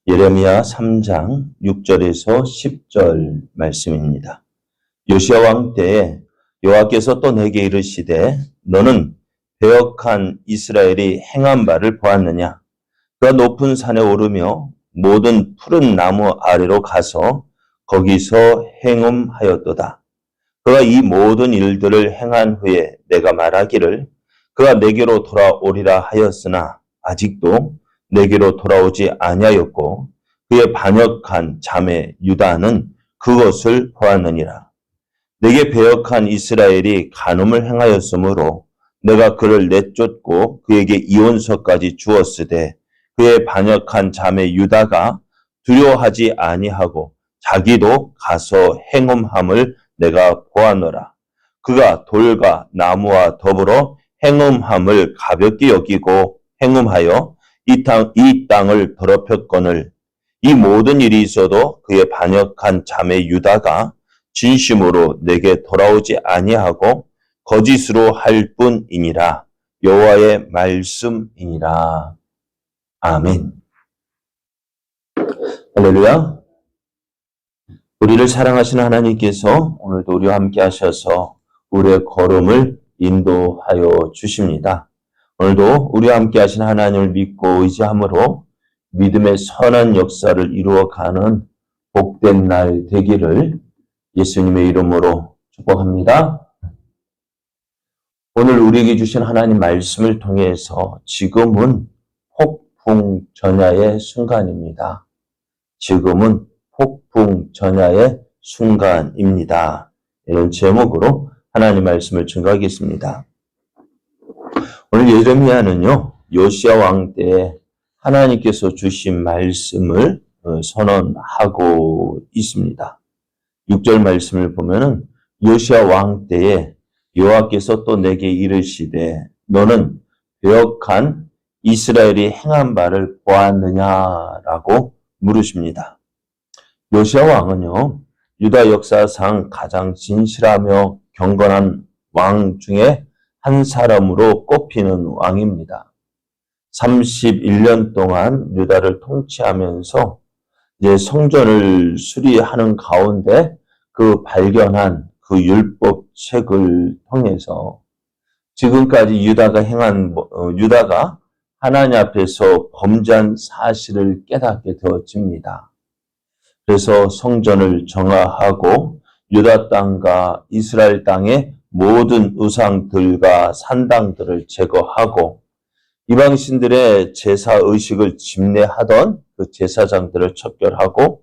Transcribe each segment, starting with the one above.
예레미야 3장 6절에서 10절 말씀입니다. 요시야 왕 때에 여호와께서 또 내게 이르시되 너는 배역한 이스라엘이 행한 바를 보았느냐? 그가 높은 산에 오르며 모든 푸른 나무 아래로 가서 거기서 행음하였도다. 그가 이 모든 일들을 행한 후에 내가 말하기를 그가 내게로 돌아오리라 하였으나 아직도 내게로 돌아오지 아니하였고 그의 반역한 자매 유다는 그것을 보았느니라. 내게 배역한 이스라엘이 간음을 행하였으므로 내가 그를 내쫓고 그에게 이혼서까지 주었으되 그의 반역한 자매 유다가 두려워하지 아니하고 자기도 가서 행음함을 내가 보았노라. 그가 돌과 나무와 더불어 행음함을 가볍게 여기고 행음하여 이 땅을 더럽혔거늘 이 모든 일이 있어도 그의 반역한 자매 유다가 진심으로 내게 돌아오지 아니하고 거짓으로 할 뿐이니라. 여호와의 말씀이니라. 아멘. 할렐루야. 우리를 사랑하시는 하나님께서 오늘도 우리와 함께 하셔서 우리의 걸음을 인도하여 주십니다. 오늘도 우리와 함께 하신 하나님을 믿고 의지함으로 믿음의 선한 역사를 이루어가는 복된 날 되기를 예수님의 이름으로 축복합니다. 오늘 우리에게 주신 하나님 말씀을 통해서 지금은 폭풍전야의 순간입니다. 지금은 폭풍전야의 순간입니다. 이런 제목으로 하나님 말씀을 증거하겠습니다. 오늘 예레미야는요, 요시야 왕 때 하나님께서 주신 말씀을 선언하고 있습니다. 6절 말씀을 보면은 요시야 왕 때에 여호와께서 또 내게 이르시되 너는 배역한 이스라엘이 행한 바를 보았느냐라고 물으십니다. 요시야 왕은요, 유다 역사상 가장 진실하며 경건한 왕 중에 한 사람으로 꼽히는 왕입니다. 31년 동안 유다를 통치하면서 이제 성전을 수리하는 가운데 그 발견한 그 율법책을 통해서 지금까지 유다가 하나님 앞에서 범죄한 사실을 깨닫게 되어집니다. 그래서 성전을 정화하고 유다 땅과 이스라엘 땅의 모든 우상들과 산당들을 제거하고 이방신들의 제사 의식을 집례하던 그 제사장들을 척결하고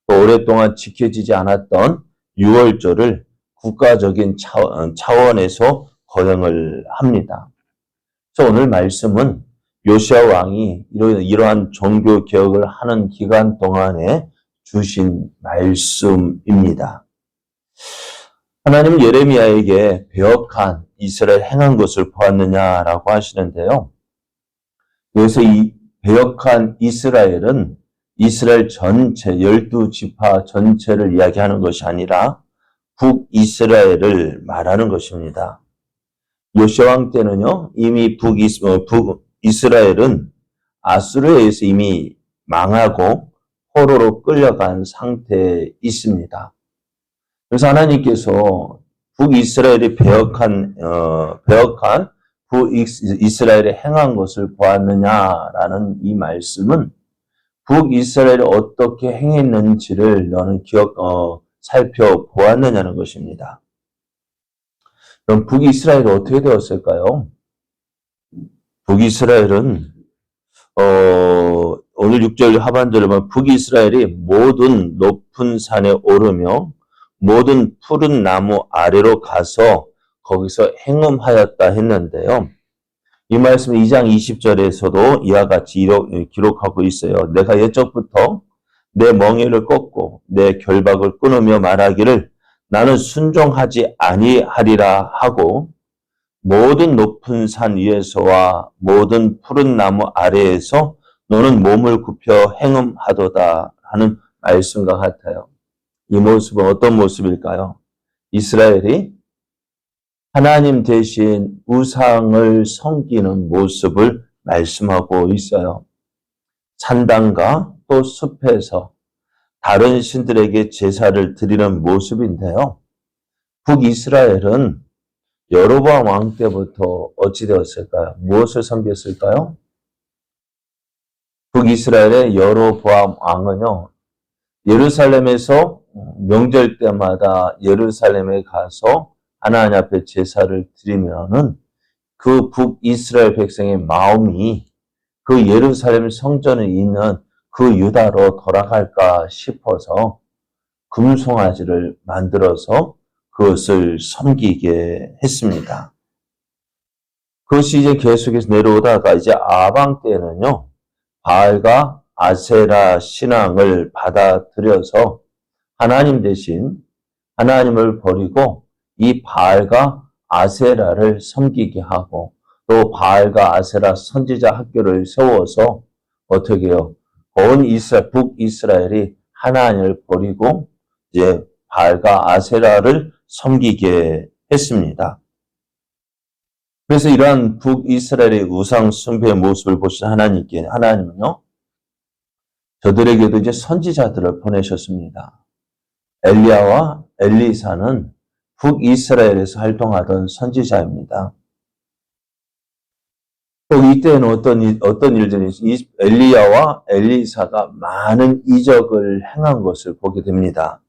또 오랫동안 지켜지지 않았던 유월절을 국가적인 차원에서 거행을 합니다. 그래서 오늘 말씀은 요시야 왕이 이러한 종교 개혁을 하는 기간 동안에 주신 말씀입니다. 하나님은 예레미야에게 배역한 이스라엘 행한 것을 보았느냐라고 하시는데요. 여기서 이 배역한 이스라엘은 이스라엘 전체 12지파 전체를 이야기하는 것이 아니라 북이스라엘을 말하는 것입니다. 요시야 왕 때는요, 이미 북이스라엘은 아수르에 의해서 이미 망하고 포로로 끌려간 상태에 있습니다. 그래서 하나님께서 북이스라엘이 배역한 북이스라엘이 행한 것을 보았느냐라는 이 말씀은 북이스라엘이 어떻게 행했는지를 너는 살펴보았느냐는 것입니다. 그럼 북이스라엘이 어떻게 되었을까요? 북이스라엘은 오늘 6절 하반절에 보면 북이스라엘이 모든 높은 산에 오르며 모든 푸른 나무 아래로 가서 거기서 행음하였다 했는데요. 이 말씀 2장 20절에서도 이와 같이 기록하고 있어요. 내가 옛적부터 내 멍에를 꺾고 내 결박을 끊으며 말하기를 나는 순종하지 아니하리라 하고 모든 높은 산 위에서와 모든 푸른 나무 아래에서 너는 몸을 굽혀 행음하도다 하는 말씀과 같아요. 이 모습은 어떤 모습일까요? 이스라엘이 하나님 대신 우상을 섬기는 모습을 말씀하고 있어요. 산당과 또 숲에서 다른 신들에게 제사를 드리는 모습인데요. 북이스라엘은 여로보암 왕 때부터 어찌 되었을까요? 무엇을 섬겼을까요? 북이스라엘의 여로보암 왕은요, 예루살렘에서 명절 때마다 예루살렘에 가서 하나님 앞에 제사를 드리면은 그 북이스라엘 백성의 마음이 그 예루살렘 성전에 있는 그 유다로 돌아갈까 싶어서 금송아지를 만들어서 그것을 섬기게 했습니다. 그것이 이제 계속해서 내려오다가 이제 아방 때는요, 바알과 아세라 신앙을 받아들여서 하나님 대신 하나님을 버리고 이 바알과 아세라를 섬기게 하고 또 바알과 아세라 선지자 학교를 세워서 어떻게 해요? 온 북이스라엘이 하나님을 버리고 이제 바알과 아세라를 섬기게 했습니다. 그래서 이러한 북이스라엘의 우상 숭배의 모습을 보신 하나님은요, 저들에게도 이제 선지자들을 보내셨습니다. 엘리야와 엘리사는 북이스라엘에서 활동하던 선지자입니다. 또 이때는 어떤 일들이 엘리야와 엘리사가 많은 이적을 행한 것을 보게 됩니다.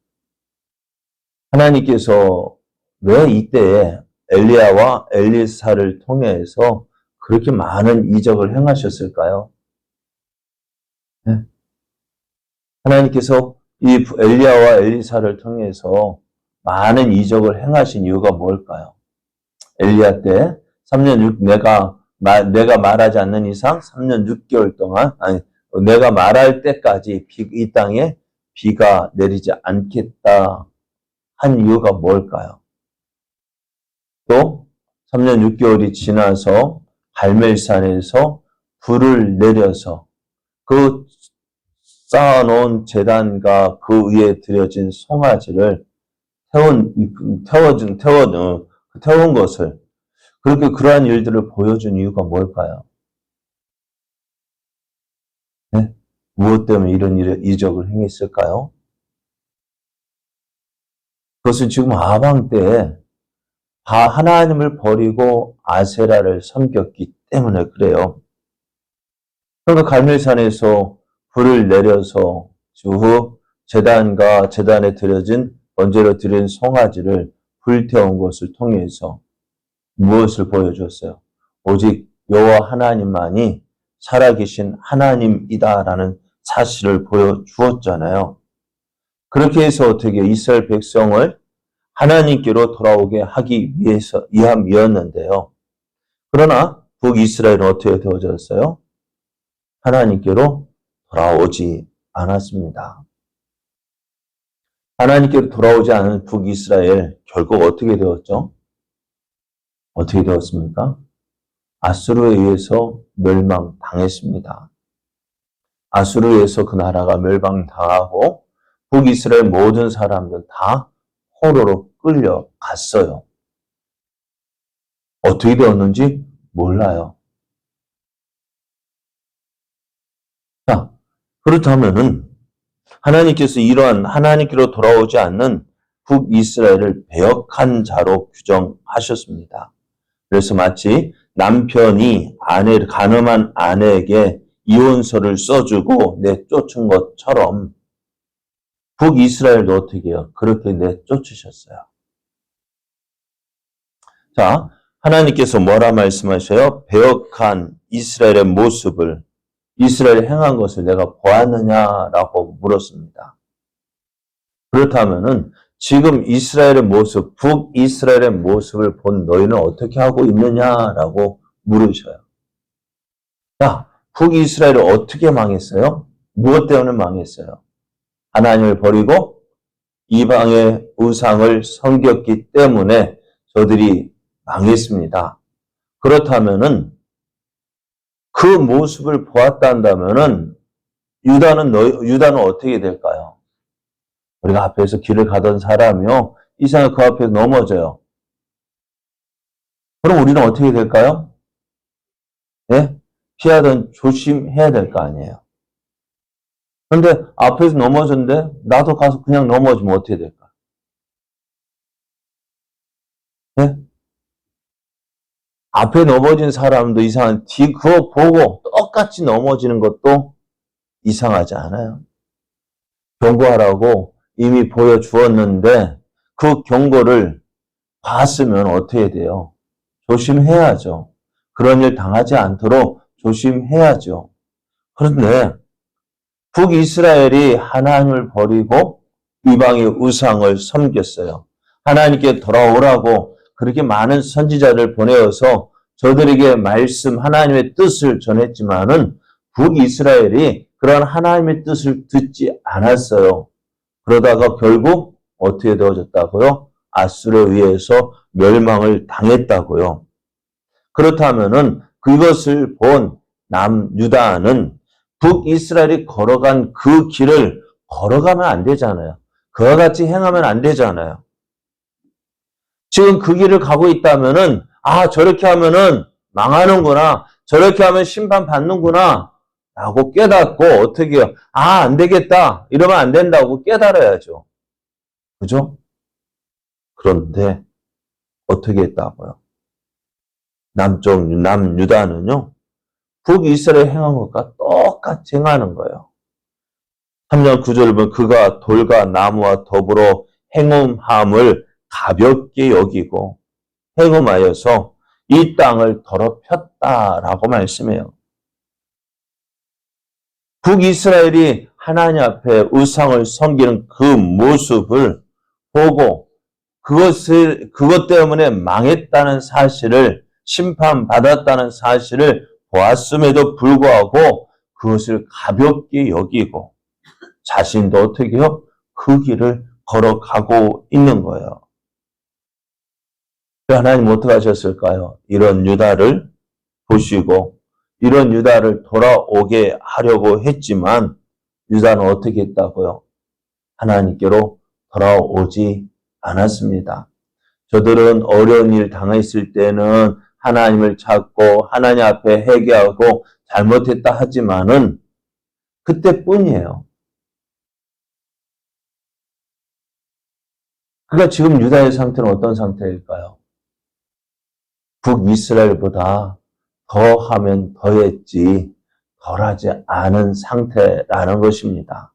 하나님께서 왜 이때에 엘리야와 엘리사를 통해서 그렇게 많은 이적을 행하셨을까요? 네. 하나님께서 이 엘리야와 엘리사를 통해서 많은 이적을 행하신 이유가 뭘까요? 엘리야 때 3년 6 내가 말하지 않는 이상 3년 6개월 동안 내가 말할 때까지 이 땅에 비가 내리지 않겠다 한 이유가 뭘까요? 또 3년 6개월이 지나서 갈멜산에서 불을 내려서 그 쌓아놓은 제단과 그 위에 드려진 송아지를 태운 것을 그렇게 그러한 일들을 보여준 이유가 뭘까요? 네? 무엇 때문에 이런 이적을 행했을까요? 그것은 지금 아방 때에 하나님을 버리고 아세라를 섬겼기 때문에 그래요. 그러니까 갈멜산에서 불을 내려서 주 제단과 제단에 드려진 번제로 드린 송아지를 불태운 것을 통해서 무엇을 보여줬어요? 오직 여호와 하나님만이 살아계신 하나님이다라는 사실을 보여주었잖아요. 그렇게 해서 어떻게 이스라엘 백성을 하나님께로 돌아오게 하기 위함이었는데요. 그러나 북이스라엘은 어떻게 되어졌어요? 하나님께로 돌아오지 않았습니다. 하나님께로 돌아오지 않은 북이스라엘 결국 어떻게 되었죠? 어떻게 되었습니까? 아수르에 의해서 멸망당했습니다. 아수르에 의해서 그 나라가 멸망당하고 북이스라엘 모든 사람들 다 포로로 끌려갔어요. 어떻게 되었는지 몰라요. 자, 그렇다면은 하나님께서 이러한 하나님께로 돌아오지 않는 북이스라엘을 배역한 자로 규정하셨습니다. 그래서 마치 남편이 가늠한 아내에게 이혼서를 써주고 내쫓은 것처럼 북이스라엘도 어떻게 해요? 그렇게 내쫓으셨어요. 자, 하나님께서 뭐라 말씀하셔요? 배역한 이스라엘의 모습을 이스라엘이 행한 것을 내가 보았느냐라고 물었습니다. 그렇다면은 지금 이스라엘의 모습, 북이스라엘의 모습을 본 너희는 어떻게 하고 있느냐라고 물으셔요. 자, 북이스라엘이 어떻게 망했어요? 무엇 때문에 망했어요? 하나님을 버리고 이방의 우상을 섬겼기 때문에 저들이 망했습니다. 그렇다면은 그 모습을 보았다면은 유다는 어떻게 될까요? 우리가 앞에서 길을 가던 사람이요, 이상하게 그 앞에서 넘어져요. 그럼 우리는 어떻게 될까요? 네? 피하던 조심해야 될 거 아니에요. 근데 앞에서 넘어졌는데 나도 가서 그냥 넘어지면 어떻게 될까? 네? 앞에 넘어진 사람도 이상한 그거 보고 똑같이 넘어지는 것도 이상하지 않아요? 경고하라고 이미 보여주었는데 그 경고를 봤으면 어떻게 돼요? 조심해야죠. 그런 일 당하지 않도록 조심해야죠. 그런데 북이스라엘이 하나님을 버리고 이방의 우상을 섬겼어요. 하나님께 돌아오라고 그렇게 많은 선지자를 보내어서 저들에게 하나님의 뜻을 전했지만은 북이스라엘이 그런 하나님의 뜻을 듣지 않았어요. 그러다가 결국 어떻게 되어졌다고요? 아수르에 의해서 멸망을 당했다고요. 그렇다면은 그것을 본 남유다는 북이스라엘이 걸어간 그 길을 걸어가면 안 되잖아요. 그와 같이 행하면 안 되잖아요. 지금 그 길을 가고 있다면은 저렇게 하면은 망하는구나. 저렇게 하면 심판 받는구나. 라고 깨닫고 어떻게 해요? 안 되겠다. 이러면 안 된다고 깨달아야죠. 그죠? 그런데 어떻게 했다고요? 남유다는요. 북이스라엘 행한 것과 똑같이 행하는 거예요. 3장 9절을 보면 그가 돌과 나무와 더불어 행음함을 가볍게 여기고 행음하여서 이 땅을 더럽혔다라고 말씀해요. 북이스라엘이 하나님 앞에 우상을 섬기는 그 모습을 보고 그것 때문에 망했다는 사실을 심판받았다는 사실을 보았음에도 불구하고 그것을 가볍게 여기고 자신도 어떻게 해요? 그 길을 걸어가고 있는 거예요. 하나님 어떻게 하셨을까요? 이런 유다를 보시고 이런 유다를 돌아오게 하려고 했지만 유다는 어떻게 했다고요? 하나님께로 돌아오지 않았습니다. 저들은 어려운 일 당했을 때는 하나님을 찾고 하나님 앞에 회개하고 잘못했다 하지만은 그때뿐이에요. 그러니까 지금 유다의 상태는 어떤 상태일까요? 북이스라엘보다 더하면 더했지 덜하지 않은 상태라는 것입니다.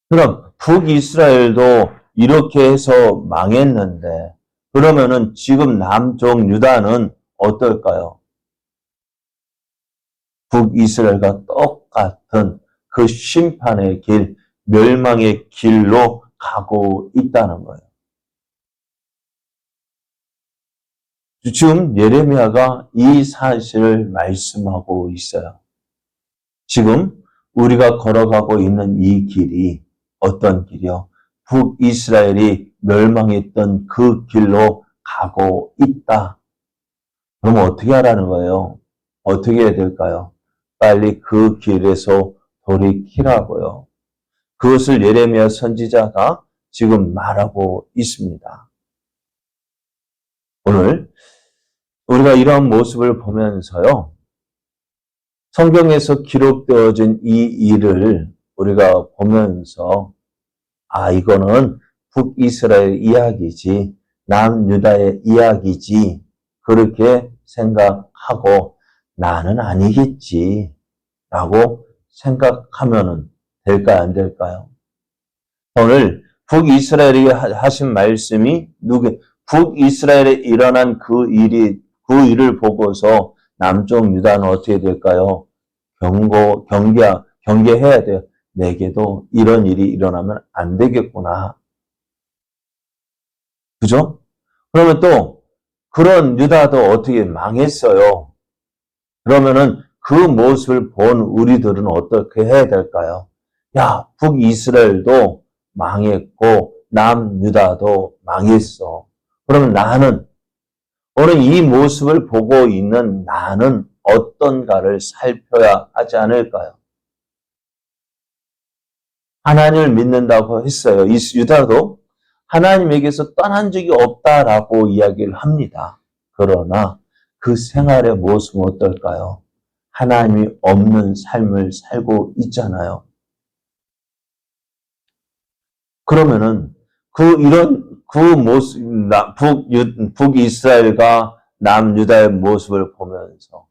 그럼 북이스라엘도 이렇게 해서 망했는데 그러면은 지금 남쪽 유다는 어떨까요? 북이스라엘과 똑같은 그 심판의 길, 멸망의 길로 가고 있다는 거예요. 지금 예레미야가 이 사실을 말씀하고 있어요. 지금 우리가 걸어가고 있는 이 길이 어떤 길이요? 북이스라엘이 멸망했던 그 길로 가고 있다. 그럼 어떻게 하라는 거예요? 어떻게 해야 될까요? 빨리 그 길에서 돌이키라고요. 그것을 예레미야 선지자가 지금 말하고 있습니다. 오늘 우리가 이러한 모습을 보면서요. 성경에서 기록되어진 이 일을 우리가 보면서 이거는 북이스라엘 이야기지 남유다의 이야기지 그렇게 생각하고 나는 아니겠지 라고 생각하면 될까요? 안 될까요? 오늘 북이스라엘에게 하신 말씀이 북이스라엘에 일어난 그 일을 보고서 남쪽 유다는 어떻게 될까요? 경계해야 돼요. 내게도 이런 일이 일어나면 안 되겠구나. 그죠? 그러면 또 그런 유다도 어떻게 망했어요. 그러면은 그 모습을 본 우리들은 어떻게 해야 될까요? 북이스라엘도 망했고 남유다도 망했어. 그러면 나는 오늘 이 모습을 보고 있는 나는 어떤가를 살펴야 하지 않을까요? 하나님을 믿는다고 했어요. 이 유다도 하나님에게서 떠난 적이 없다라고 이야기를 합니다. 그러나 그 생활의 모습은 어떨까요? 하나님이 없는 삶을 살고 있잖아요. 그러면은 그 모습, 북이스라엘과 남유다의 모습을 보면서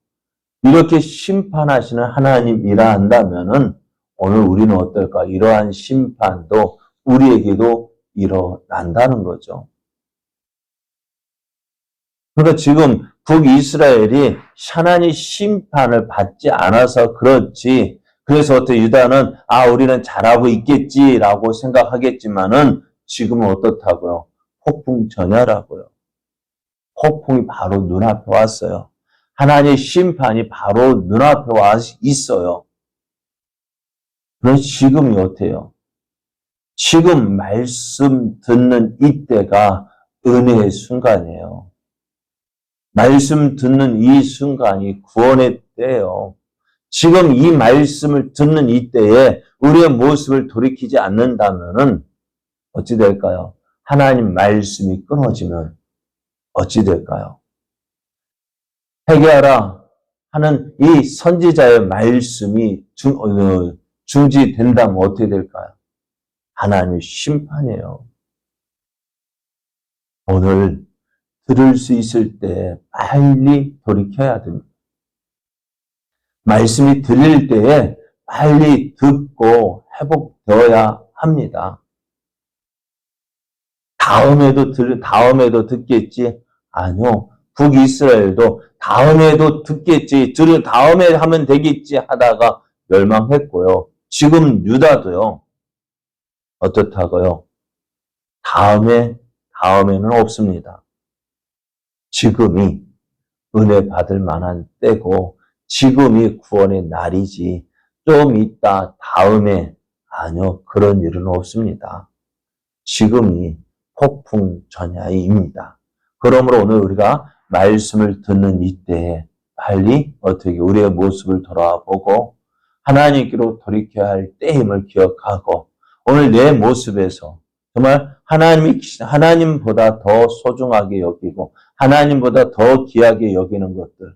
이렇게 심판하시는 하나님이라 한다면은 오늘 우리는 어떨까? 이러한 심판도 우리에게도 일어난다는 거죠. 그러니까 지금 북이스라엘이 하나님 심판을 받지 않아서 그렇지, 그래서 어떻게 유다는 우리는 잘하고 있겠지라고 생각하겠지만은 지금은 어떻다고요? 폭풍 전야라고요. 폭풍이 바로 눈앞에 왔어요. 하나님의 심판이 바로 눈앞에 와 있어요. 그럼 지금이 어때요? 지금 말씀 듣는 이때가 은혜의 순간이에요. 말씀 듣는 이 순간이 구원의 때예요. 지금 이 말씀을 듣는 이때에 우리의 모습을 돌이키지 않는다면은 어찌 될까요? 하나님 말씀이 끊어지면 어찌 될까요? 회개하라 하는 이 선지자의 말씀이 중지된다면 어떻게 될까요? 하나님의 심판이에요. 오늘 들을 수 있을 때 빨리 돌이켜야 됩니다. 말씀이 들릴 때에 빨리 듣고 회복되어야 합니다. 다음에도 듣겠지? 아니요. 북이스라엘도 다음에도 듣겠지, 다음에 하면 되겠지 하다가 멸망했고요. 지금 유다도요. 어떻다고요? 다음에는 없습니다. 지금이 은혜 받을 만한 때고 지금이 구원의 날이지 좀 이따 다음에 아니요. 그런 일은 없습니다. 지금이 폭풍 전야입니다. 그러므로 오늘 우리가 말씀을 듣는 이때에 빨리 어떻게 우리의 모습을 돌아보고 하나님께로 돌이켜야 할 때임을 기억하고 오늘 내 모습에서 정말 하나님보다 더 소중하게 여기고 하나님보다 더 귀하게 여기는 것들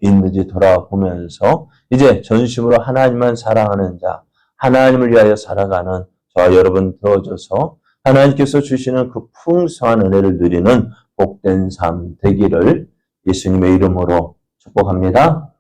있는지 돌아보면서 이제 전심으로 하나님만 사랑하는 자, 하나님을 위하여 살아가는 저와 여러분 되어져서 하나님께서 주시는 그 풍성한 은혜를 누리는 복된 삶 되기를 예수님의 이름으로 축복합니다.